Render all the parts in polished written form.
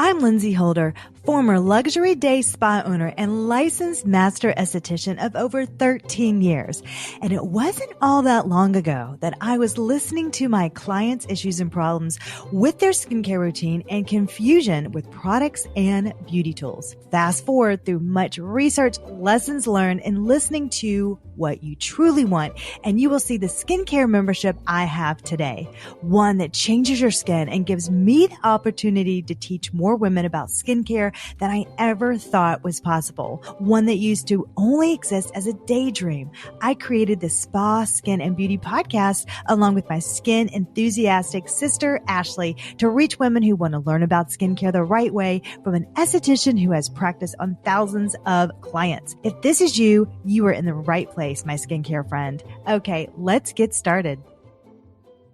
I'm Lindsay Holder, former luxury day spa owner and licensed master esthetician of over 13 years. And it wasn't all that long ago that I was listening to my clients' issues and problems with their skincare routine and confusion with products and beauty tools. Fast forward through much research, lessons learned, and listening to what you truly want, and you will see the skincare membership I have today. One that changes your skin and gives me the opportunity to teach more women about skincare than I ever thought was possible. One that used to only exist as a daydream. I created the Spa, Skin, and Beauty podcast along with my skin enthusiastic sister, Ashley, to reach women who want to learn about skincare the right way from an esthetician who has practiced on thousands of clients. If this is you, you are in the right place, my skincare friend. Okay, let's get started.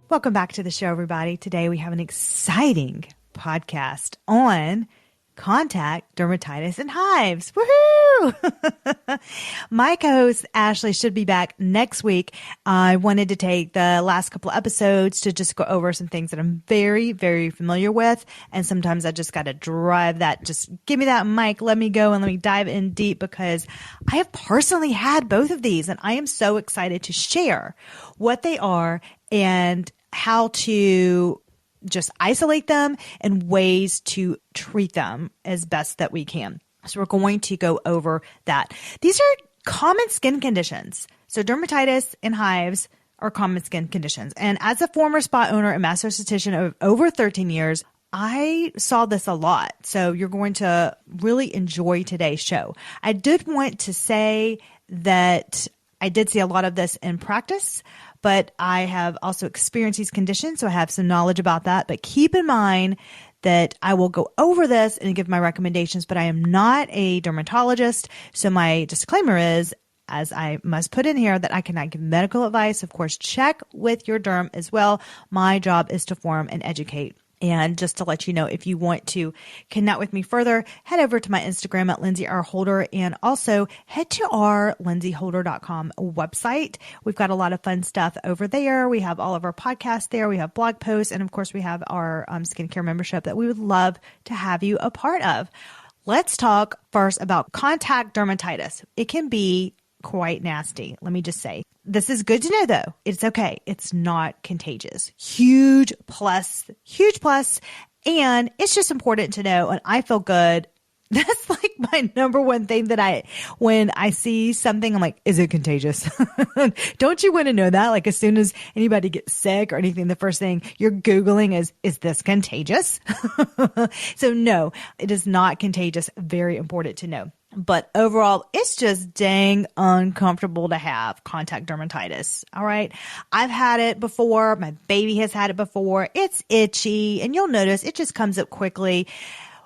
Welcome back to the show, everybody. Today we have an exciting podcast on contact dermatitis and hives. Woohoo! My co-host Ashley should be back next week. I wanted to take the last couple of episodes to just go over some things that I'm very, very familiar with. And sometimes I just got to drive that. Just give me that mic. Let me go and let me dive in deep because I have personally had both of these and I am so excited to share what they are and how to just isolate them and ways to treat them as best that we can. So we're going to go over that. These are common skin conditions. So dermatitis and hives are common skin conditions. And as a former spa owner and master esthetician of over 13 years, I saw this a lot. So you're going to really enjoy today's show. I did want to say that I did see a lot of this in practice, but I have also experienced these conditions, so I have some knowledge about that. But keep in mind that I will go over this and give my recommendations, but I am not a dermatologist. So my disclaimer is, as I must put in here, that I cannot give medical advice. Of course, check with your derm as well. My job is to inform and educate. And just to let you know, if you want to connect with me further, head over to my Instagram at Lindsay R. Holder and also head to our lindsayholder.com website. We've got a lot of fun stuff over there. We have all of our podcasts there. We have blog posts. And of course, we have our skincare membership that we would love to have you a part of. Let's talk first about contact dermatitis. It can be quite nasty. Let me just say. This is good to know though. It's okay. It's not contagious. Huge plus. And it's just important to know. And I feel good. That's like my number one thing that when I see something, I'm like, is it contagious? Don't you want to know that? Like as soon as anybody gets sick or anything, the first thing you're Googling is this contagious? So no, it is not contagious. Very important to know. But overall, it's just dang uncomfortable to have contact dermatitis. All right. I've had it before. My baby has had it before. It's itchy and you'll notice it just comes up quickly.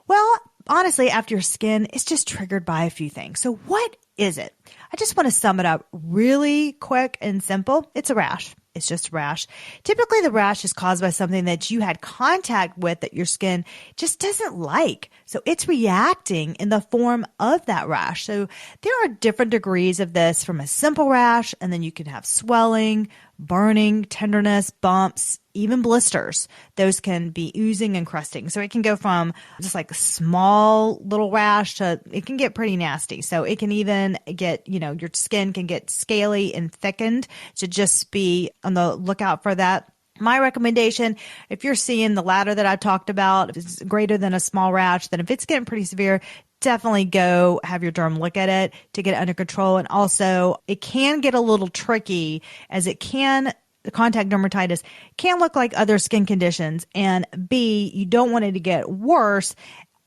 Well, honestly, after your skin, it's just triggered by a few things. So what is it? I just want to sum it up really quick and simple. It's a rash. It's just a rash. Typically, the rash is caused by something that you had contact with that your skin just doesn't like. So it's reacting in the form of that rash. So there are different degrees of this from a simple rash, and then you can have swelling, burning, tenderness, bumps, even blisters. Those can be oozing and crusting. So it can go from just like a small little rash to it can get pretty nasty. So it can even get, your skin can get scaly and thickened. So just be on the lookout for that. My recommendation, if you're seeing the latter that I talked about, if it's greater than a small rash, then if it's getting pretty severe, definitely go have your derm look at it to get it under control. And also it can get a little tricky as the contact dermatitis can look like other skin conditions. And B, you don't want it to get worse.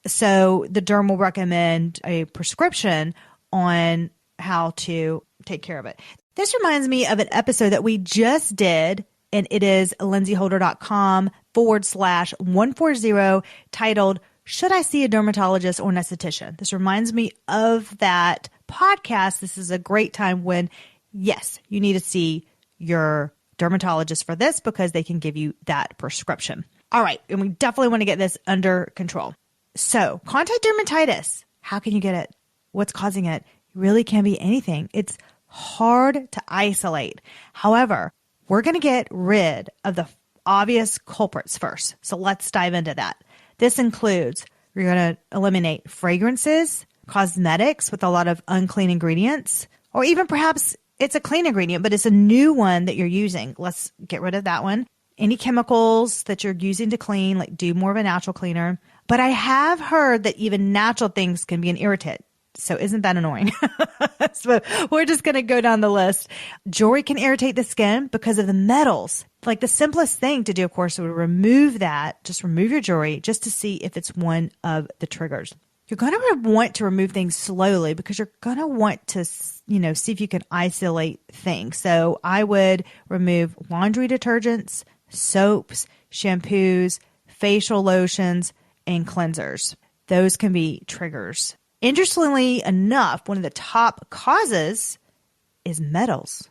So the derm will recommend a prescription on how to take care of it. This reminds me of an episode that we just did, and it is lindsayholder.com/140 titled, Should I See a Dermatologist or an Esthetician? This reminds me of that podcast. This is a great time when, yes, you need to see your dermatologist for this because they can give you that prescription. All right. And we definitely want to get this under control. So contact dermatitis, how can you get it? What's causing it? It really can be anything. It's hard to isolate. However, we're going to get rid of the obvious culprits first. So let's dive into that. This includes, you're going to eliminate fragrances, cosmetics with a lot of unclean ingredients, or even perhaps it's a clean ingredient, but it's a new one that you're using. Let's get rid of that one. Any chemicals that you're using to clean, like do more of a natural cleaner. But I have heard that even natural things can be an irritant. So isn't that annoying? So we're just going to go down the list. Jewelry can irritate the skin because of the metals. Like the simplest thing to do, of course, would remove that. Just remove your jewelry just to see if it's one of the triggers. You're going to want to remove things slowly because you're going to want to, see if you can isolate things. So I would remove laundry detergents, soaps, shampoos, facial lotions, and cleansers. Those can be triggers. Interestingly enough, one of the top causes is metals,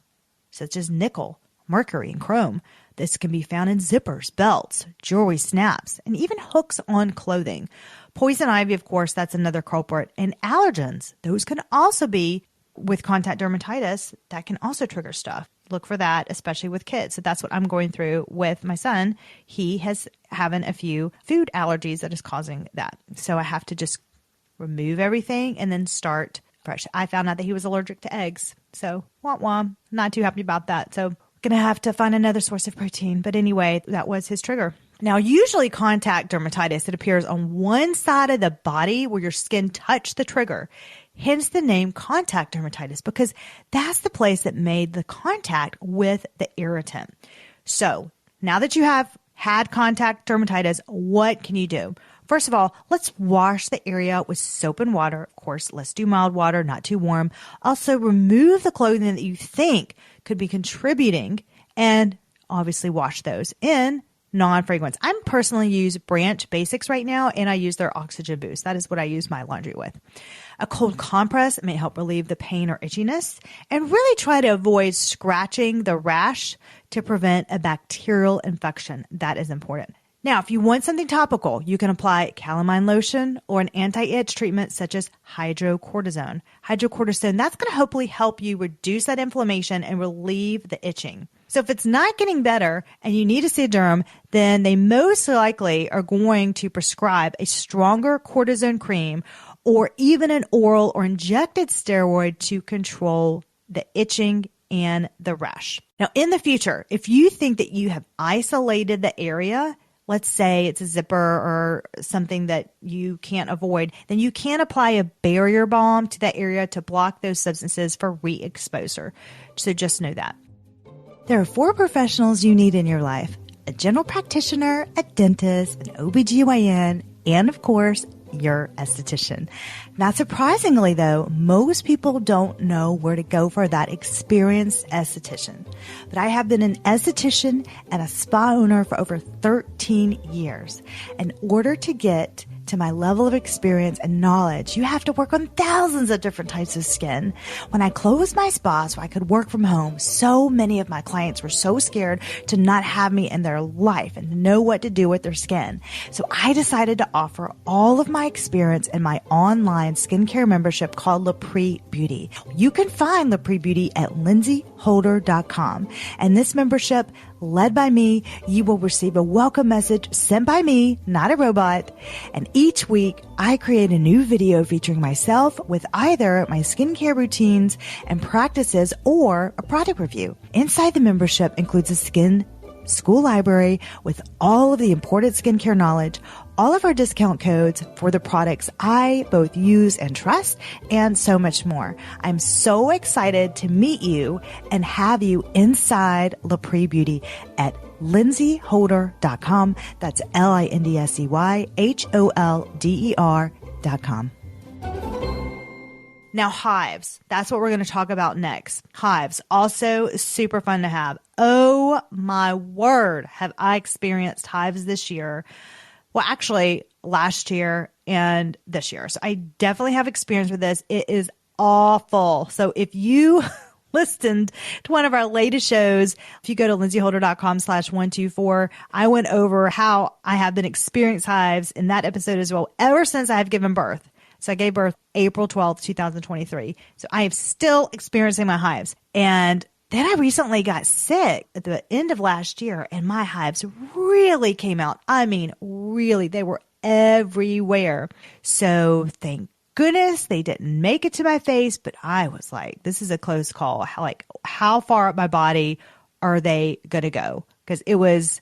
such as nickel, mercury, and chrome. This can be found in zippers, belts, jewelry, snaps, and even hooks on clothing. Poison ivy, of course, that's another culprit. And allergens, those can also be with contact dermatitis. That can also trigger stuff. Look for that, especially with kids. So that's what I'm going through with my son. He has having a few food allergies that is causing that. So I have to just remove everything and then start fresh. I found out that he was allergic to eggs. So not too happy about that. So going to have to find another source of protein. But anyway, that was his trigger. Now, usually contact dermatitis, it appears on one side of the body where your skin touched the trigger. Hence the name contact dermatitis, because that's the place that made the contact with the irritant. So now that you have had contact dermatitis, what can you do? First of all, let's wash the area with soap and water. Of course, let's do mild water, not too warm. Also, remove the clothing that you think could be contributing and obviously wash those in non-fragrance. I'm personally use Branch Basics right now, and I use their Oxygen Boost. That is what I use my laundry with. A cold compress may help relieve the pain or itchiness, and really try to avoid scratching the rash to prevent a bacterial infection. That is important. Now, if you want something topical, you can apply calamine lotion or an anti-itch treatment such as hydrocortisone. Hydrocortisone, that's going to hopefully help you reduce that inflammation and relieve the itching. So if it's not getting better and you need to see a derm, then they most likely are going to prescribe a stronger cortisone cream or even an oral or injected steroid to control the itching and the rash. Now, in the future, if you think that you have isolated the area, let's say it's a zipper or something that you can't avoid, then you can apply a barrier balm to that area to block those substances for re-exposure. So just know that. There are 4 professionals you need in your life: a general practitioner, a dentist, an OBGYN, and of course, your esthetician. Not surprisingly though, most people don't know where to go for that experienced esthetician. But I have been an esthetician and a spa owner for over 13 years. In order to get to my level of experience and knowledge, you have to work on thousands of different types of skin. When I closed my spa so I could work from home, so many of my clients were so scared to not have me in their life and know what to do with their skin. So I decided to offer all of my experience in my online skincare membership called Lapre Beauty. You can find Lapre Beauty at lindsayholder.com. And this membership, led by me, you will receive a welcome message sent by me, not a robot. And each week, I create a new video featuring myself with either my skincare routines and practices or a product review. Inside the membership includes a skin school library with all of the important skincare knowledge, all of our discount codes for the products I both use and trust, and so much more. I'm so excited to meet you and have you inside Lapre Beauty at lindsayholder.com. That's LINDSEYHOLDER.com. Now, hives. That's what we're going to talk about next. Hives, also super fun to have. Oh my word, have I experienced hives this year. Well, actually, last year and this year. So I definitely have experience with this. It is awful. So if you listened to one of our latest shows, if you go to lindsayholder.com/124, I went over how I have been experiencing hives in that episode as well, ever since I have given birth. So I gave birth April 12th, 2023. So I am still experiencing my hives. And then I recently got sick at the end of last year, and my hives really came out. I mean, really, they were everywhere. So thank goodness they didn't make it to my face, but I was like, this is a close call. How far up my body are they going to go? Because it was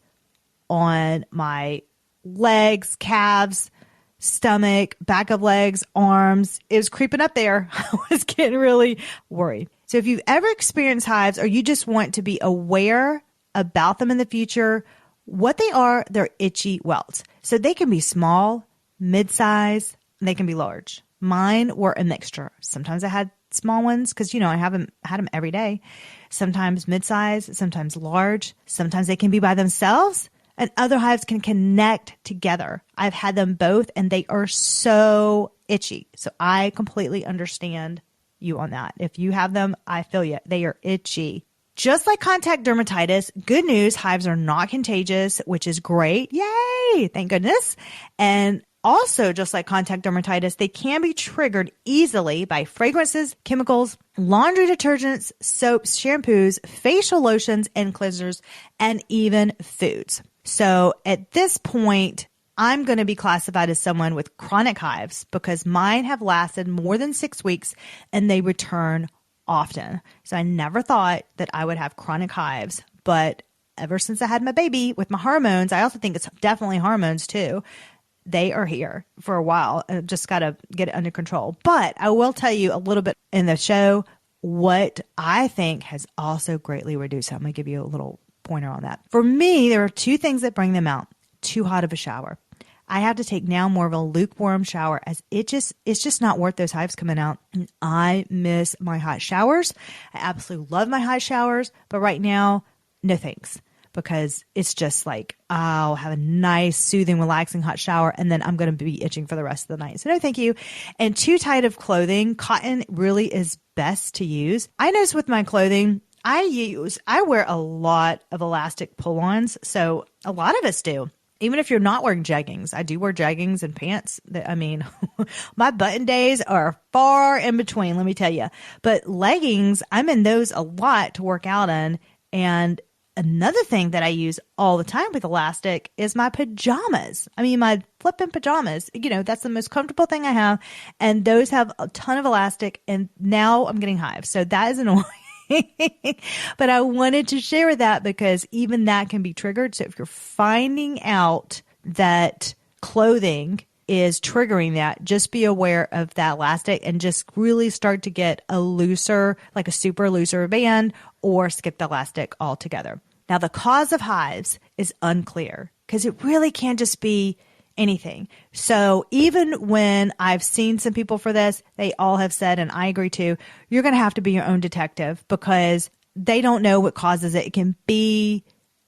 on my legs, calves, stomach, back of legs, arms. It was creeping up there. I was getting really worried. So if you've ever experienced hives or you just want to be aware about them in the future, what they are, they're itchy welts. So they can be small, mid-size, and they can be large. Mine were a mixture. Sometimes I had small ones because, I haven't had them every day. Sometimes mid-size, sometimes large. Sometimes they can be by themselves, and other hives can connect together. I've had them both, and they are so itchy. So I completely understand you on that. If you have them, I feel you. They are itchy. Just like contact dermatitis, good news, hives are not contagious, which is great. Yay! Thank goodness. And also, just like contact dermatitis, they can be triggered easily by fragrances, chemicals, laundry detergents, soaps, shampoos, facial lotions and cleansers, and even foods. So at this point, I'm going to be classified as someone with chronic hives because mine have lasted more than 6 weeks and they return often. So I never thought that I would have chronic hives, but ever since I had my baby with my hormones, I also think it's definitely hormones too. They are here for a while. I just got to get it under control. But I will tell you a little bit in the show what I think has also greatly reduced. I'm going to give you a little pointer on that. For me, there are two things that bring them out. Too hot of a shower. I have to take now more of a lukewarm shower as it's just not worth those hives coming out. And I miss my hot showers. I absolutely love my hot showers, but right now, no thanks. Because it's just like, I'll have a nice, soothing, relaxing hot shower, and then I'm going to be itching for the rest of the night. So no, thank you. And too tight of clothing. Cotton really is best to use. I notice with my clothing, I wear a lot of elastic pull-ons. So a lot of us do. Even if you're not wearing jeggings, I do wear jeggings and pants. My button days are far in between, let me tell you. But leggings, I'm in those a lot to work out in. And another thing that I use all the time with elastic is my pajamas. My flipping pajamas. That's the most comfortable thing I have. And those have a ton of elastic. And now I'm getting hives. So that is annoying. But I wanted to share that because even that can be triggered. So if you're finding out that clothing is triggering that, just be aware of that elastic and just really start to get a looser, like a super looser band, or skip the elastic altogether. Now, the cause of hives is unclear because it really can just be anything. So even when I've seen some people for this, they all have said, and I agree too, you're going to have to be your own detective because they don't know what causes it. It can be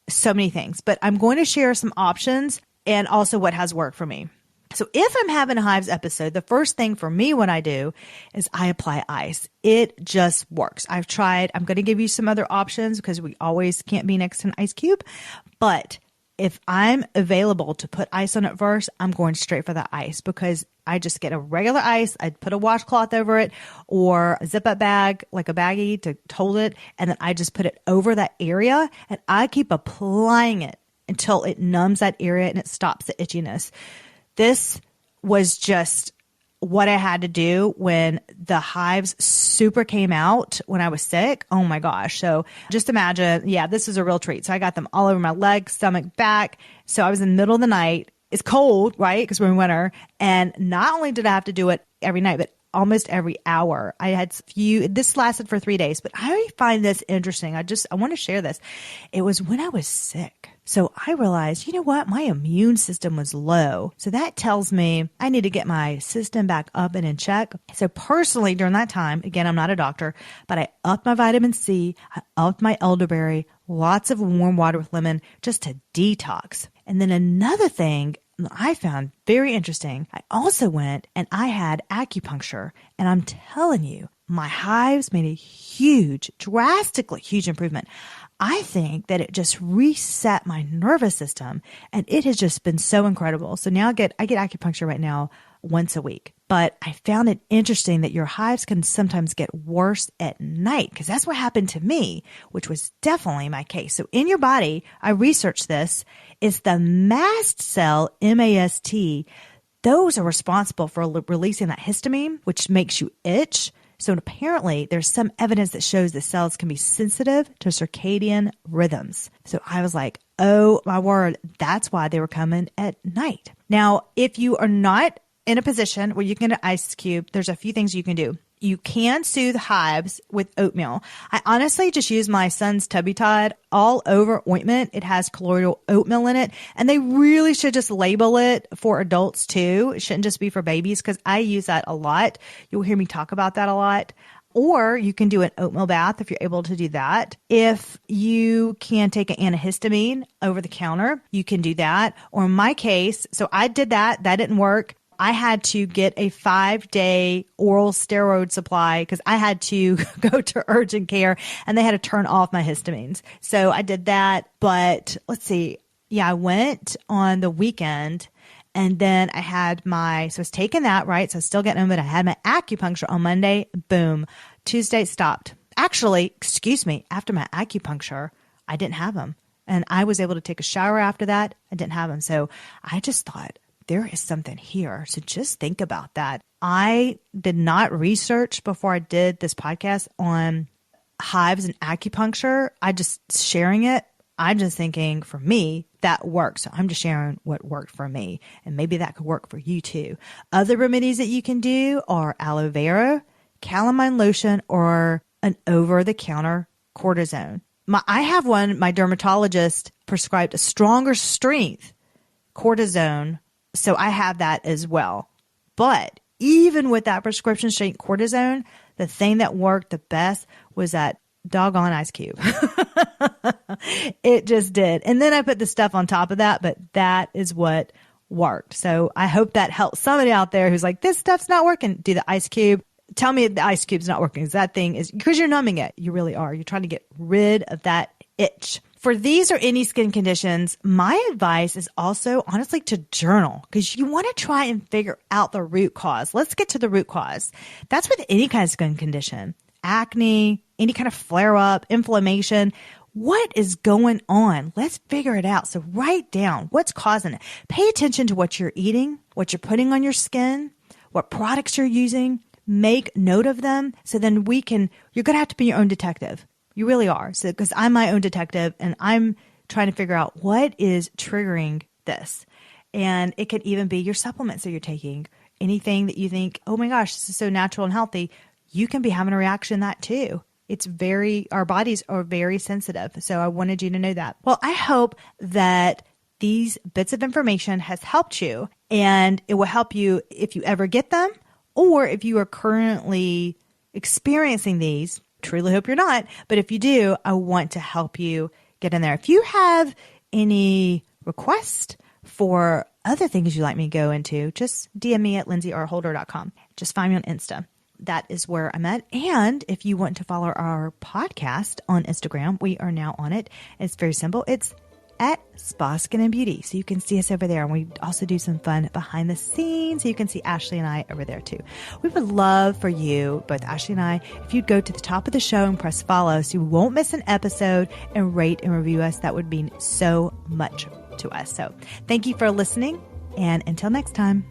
so many things, but I'm going to share some options and also what has worked for me. So if I'm having a hives episode, the first thing for me what I do is I apply ice. It just works. I've tried. I'm going to give you some other options because we always can't be next to an ice cube. But if I'm available to put ice on it first, I'm going straight for the ice because I just get a regular ice. I put a washcloth over it or a zip-up bag, like a baggie to hold it. And then I just put it over that area and I keep applying it until it numbs that area and it stops the itchiness. This was just what I had to do when the hives super came out when I was sick. Oh my gosh. So just imagine, this is a real treat. So I got them all over my legs, stomach, back. So I was in the middle of the night. It's cold, right? Because we're in winter. And not only did I have to do it every night, but almost every hour. This lasted for 3 days, but I find this interesting. I want to share this. It was when I was sick. So I realized, you know what? My immune system was low. So that tells me I need to get my system back up and in check. So personally, during that time, again, I'm not a doctor, but I upped my vitamin C, I upped my elderberry, lots of warm water with lemon just to detox. And then another thing I found very interesting, I also went and I had acupuncture. And I'm telling you, my hives made a drastically huge improvement. I think that it just reset my nervous system and it has just been so incredible. So now I get acupuncture right now once a week. But I found it interesting that your hives can sometimes get worse at night, because that's what happened to me, which was definitely my case. So in your body, I researched this, it's the mast cell, M-A-S-T. Those are responsible for releasing that histamine, which makes you itch. So apparently there's some evidence that shows the cells can be sensitive to circadian rhythms. So I was like, oh my word, that's why they were coming at night. Now, if you are not in a position where you can get an ice cube, there's a few things you can do. You can soothe hives with oatmeal. I honestly just use my son's Tubby Tide all over ointment. It has colloidal oatmeal in it, and they really should just label it for adults too. It shouldn't just be for babies, because I use that a lot. You'll hear me talk about that a lot. Or you can do an oatmeal bath if you're able to do that. If you can take an antihistamine over the counter, you can do that. Or in my case, so I did that. That didn't work. I had to get a 5-day oral steroid supply because I had to go to urgent care and they had to turn off my histamines. So I did that. But let's see. Yeah, I went on the weekend and then I had so I was taking that, right? So I was still getting them, but I had my acupuncture on Monday. Boom. Tuesday stopped. Actually, after my acupuncture, I didn't have them. And I was able to take a shower after that. I didn't have them. So I just thought, there is something here. So just think about that. I did not research before I did this podcast on hives and acupuncture. I just sharing it. I'm just thinking for me, that works. So I'm just sharing what worked for me. And maybe that could work for you too. Other remedies that you can do are aloe vera, calamine lotion, or an over-the-counter cortisone. I have one, my dermatologist prescribed a stronger strength cortisone. So I have that as well. But even with that prescription strength cortisone, the thing that worked the best was that doggone ice cube. It just did. And then I put the stuff on top of that, but that is what worked. So I hope that helps somebody out there who's like, this stuff's not working. Do the ice cube. Tell me if the ice cube's not working. That thing is, because you're numbing it. You really are. You're trying to get rid of that itch. For these or any skin conditions, my advice is also honestly to journal, because you want to try and figure out the root cause. Let's get to the root cause. That's with any kind of skin condition, acne, any kind of flare up, inflammation. What is going on? Let's figure it out. So write down what's causing it. Pay attention to what you're eating, what you're putting on your skin, what products you're using. Make note of them. So then you're going to have to be your own detective. You really are. So, because I'm my own detective and I'm trying to figure out what is triggering this. And it could even be your supplements that you're taking. Anything that you think, oh my gosh, this is so natural and healthy. You can be having a reaction to that too. Our bodies are very sensitive. So I wanted you to know that. Well, I hope that these bits of information has helped you, and it will help you if you ever get them, or if you are currently experiencing these. Truly hope you're not. But if you do, I want to help you get in there. If you have any requests for other things you'd like me to go into, just DM me at lindseyrholder.com. Just find me on Insta. That is where I'm at. And if you want to follow our podcast on Instagram, we are now on it. It's very simple. It's at Spa Skin and Beauty. So you can see us over there. And we also do some fun behind the scenes. So you can see Ashley and I over there too. We would love for you, both Ashley and I, if you'd go to the top of the show and press follow so you won't miss an episode, and rate and review us. That would mean so much to us. So thank you for listening. And until next time.